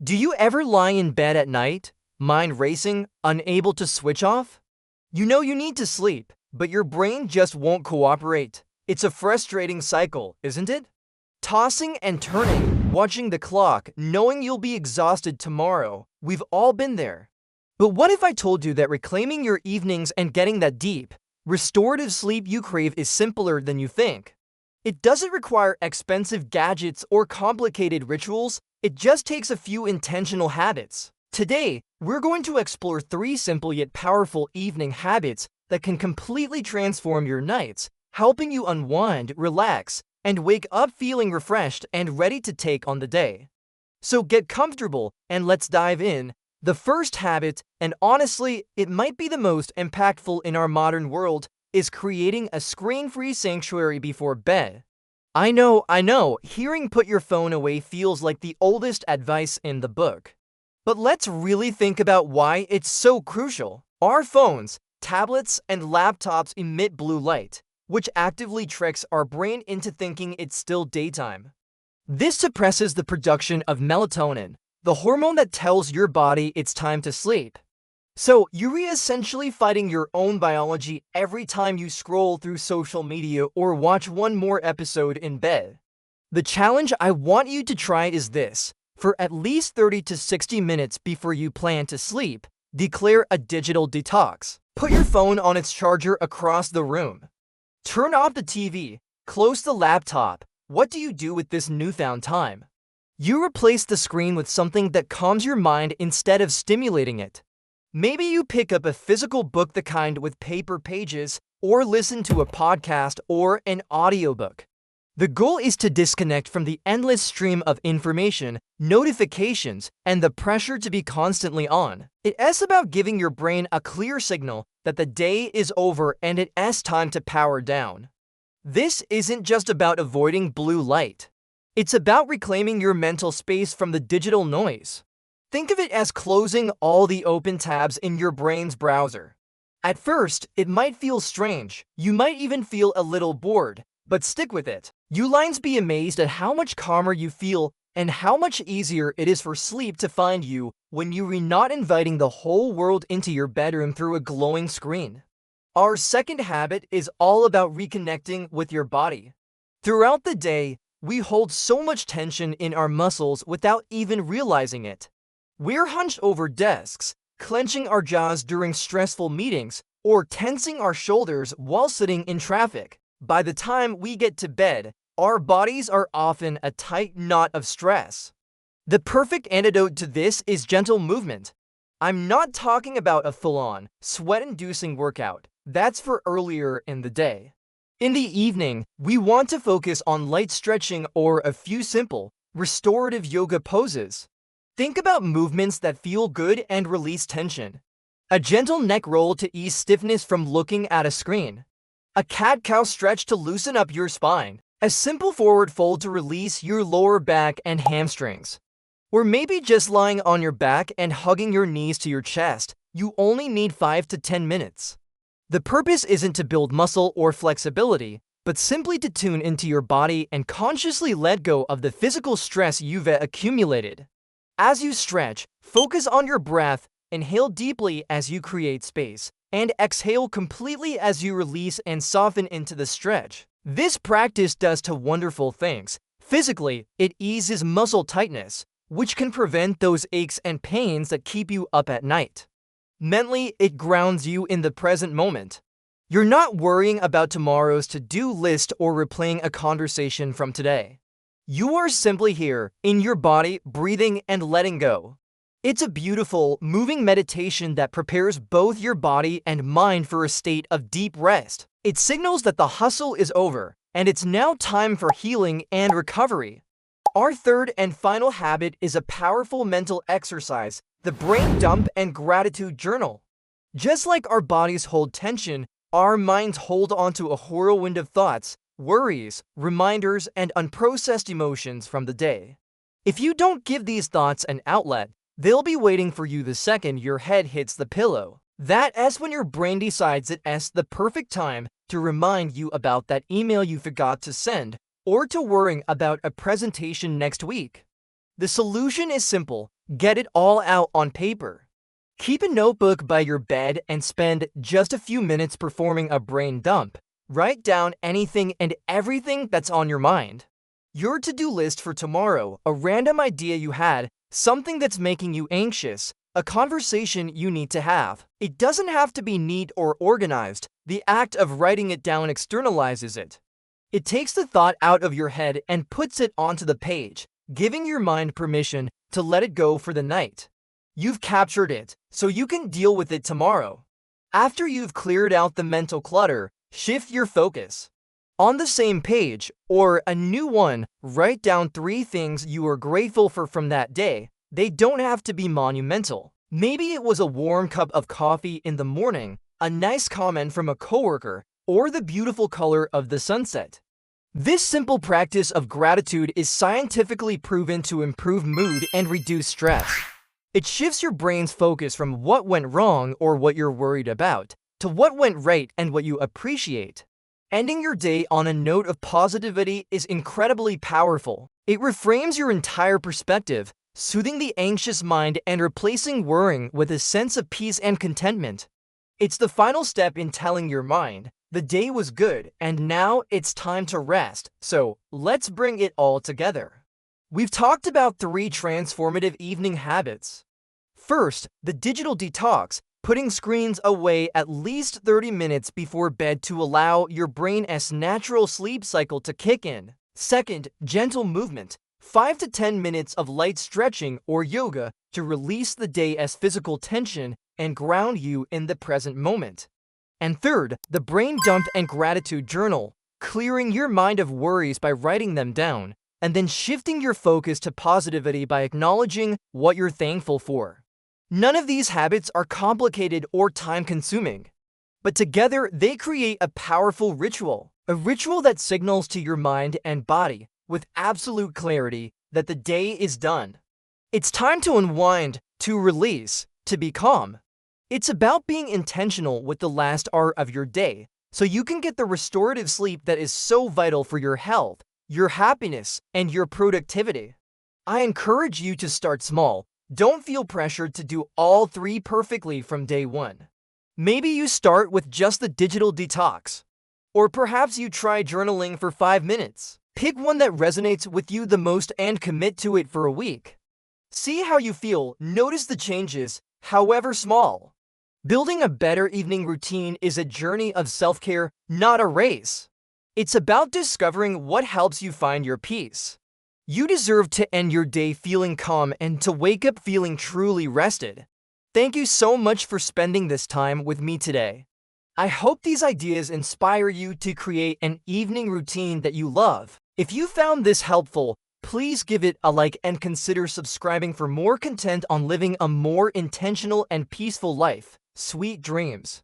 Do you ever lie in bed at night, mind racing, unable to switch off? You know you need to sleep, but your brain just won't cooperate. It's a frustrating cycle, isn't it? Tossing and turning, watching the clock, knowing you'll be exhausted tomorrow. We've all been there. But what if I told you that reclaiming your evenings and getting that deep, restorative sleep you crave is simpler than you think? It doesn't require expensive gadgets or complicated rituals. It just takes a few intentional habits. Today, we're going to explore 3 simple yet powerful evening habits that can completely transform your nights, helping you unwind, relax, and wake up feeling refreshed and ready to take on the day. So get comfortable and let's dive in. The first habit, and honestly, it might be the most impactful in our modern world, is creating a screen-free sanctuary before bed. I know, hearing put your phone away feels like the oldest advice in the book. But let's really think about why it's so crucial. Our phones, tablets, and laptops emit blue light, which actively tricks our brain into thinking it's still daytime. This suppresses the production of melatonin, the hormone that tells your body it's time to sleep. So you're essentially fighting your own biology every time you scroll through social media or watch one more episode in bed. The challenge I want you to try is this. For at least 30 to 60 minutes before you plan to sleep, declare a digital detox. Put your phone on its charger across the room. Turn off the TV, close the laptop. What do you do with this newfound time? You replace the screen with something that calms your mind instead of stimulating it. Maybe you pick up a physical book, the kind with paper pages, or listen to a podcast or an audiobook. The goal is to disconnect from the endless stream of information, notifications, and the pressure to be constantly on. It's about giving your brain a clear signal that the day is over and it's time to power down. This isn't just about avoiding blue light. It's about reclaiming your mental space from the digital noise. Think of it as closing all the open tabs in your brain's browser. At first, it might feel strange. You might even feel a little bored, but stick with it. You'll be amazed at how much calmer you feel and how much easier it is for sleep to find you when you're not inviting the whole world into your bedroom through a glowing screen. Our second habit is all about reconnecting with your body. Throughout the day, we hold so much tension in our muscles without even realizing it. We're hunched over desks, clenching our jaws during stressful meetings, or tensing our shoulders while sitting in traffic. By the time we get to bed, our bodies are often a tight knot of stress. The perfect antidote to this is gentle movement. I'm not talking about a full-on, sweat-inducing workout. That's for earlier in the day. In the evening, we want to focus on light stretching or a few simple, restorative yoga poses. Think about movements that feel good and release tension. A gentle neck roll to ease stiffness from looking at a screen. A cat-cow stretch to loosen up your spine. A simple forward fold to release your lower back and hamstrings. Or maybe just lying on your back and hugging your knees to your chest. You only need 5 to 10 minutes. The purpose isn't to build muscle or flexibility, but simply to tune into your body and consciously let go of the physical stress you've accumulated. As you stretch, focus on your breath. Inhale deeply as you create space, and exhale completely as you release and soften into the stretch. This practice does 2 wonderful things. Physically, it eases muscle tightness, which can prevent those aches and pains that keep you up at night. Mentally, it grounds you in the present moment. You're not worrying about tomorrow's to-do list or replaying a conversation from today. You are simply here, in your body, breathing and letting go. It's a beautiful, moving meditation that prepares both your body and mind for a state of deep rest. It signals that the hustle is over, and it's now time for healing and recovery. Our third and final habit is a powerful mental exercise, the brain dump and gratitude journal. Just like our bodies hold tension, our minds hold onto a whirlwind of thoughts, worries, reminders, and unprocessed emotions from the day. If you don't give these thoughts an outlet, they'll be waiting for you the second your head hits the pillow. That's when your brain decides it's the perfect time to remind you about that email you forgot to send or to worrying about a presentation next week. The solution is simple. Get it all out on paper. Keep a notebook by your bed and spend just a few minutes performing a brain dump. Write down anything and everything that's on your mind. Your to-do list for tomorrow, a random idea you had, something that's making you anxious, a conversation you need to have. It doesn't have to be neat or organized. The act of writing it down externalizes it. It takes the thought out of your head and puts it onto the page, giving your mind permission to let it go for the night. You've captured it, so you can deal with it tomorrow. After you've cleared out the mental clutter, shift your focus. On the same page, or a new one, write down 3 things you are grateful for from that day. They don't have to be monumental. Maybe it was a warm cup of coffee in the morning, a nice comment from a coworker, or the beautiful color of the sunset. This simple practice of gratitude is scientifically proven to improve mood and reduce stress. It shifts your brain's focus from what went wrong or what you're worried about, to what went right and what you appreciate. Ending your day on a note of positivity is incredibly powerful. It reframes your entire perspective, soothing the anxious mind and replacing worrying with a sense of peace and contentment. It's the final step in telling your mind, the day was good, and now it's time to rest, so let's bring it all together. We've talked about 3 transformative evening habits. First, the digital detox, putting screens away at least 30 minutes before bed to allow your brain's natural sleep cycle to kick in. Second, gentle movement, 5 to 10 minutes of light stretching or yoga to release the day's physical tension and ground you in the present moment. And third, the brain dump and gratitude journal, clearing your mind of worries by writing them down, and then shifting your focus to positivity by acknowledging what you're thankful for. None of these habits are complicated or time-consuming, but together they create a powerful ritual, a ritual that signals to your mind and body with absolute clarity that the day is done. It's time to unwind, to release, to be calm. It's about being intentional with the last hour of your day, so you can get the restorative sleep that is so vital for your health, your happiness, and your productivity. I encourage you to start small. Don't feel pressured to do all 3 perfectly from day 1. Maybe you start with just the digital detox. Or perhaps you try journaling for 5 minutes. Pick one that resonates with you the most and commit to it for a week. See how you feel, notice the changes, however small. Building a better evening routine is a journey of self-care, not a race. It's about discovering what helps you find your peace. You deserve to end your day feeling calm and to wake up feeling truly rested. Thank you so much for spending this time with me today. I hope these ideas inspire you to create an evening routine that you love. If you found this helpful, please give it a like and consider subscribing for more content on living a more intentional and peaceful life. Sweet dreams.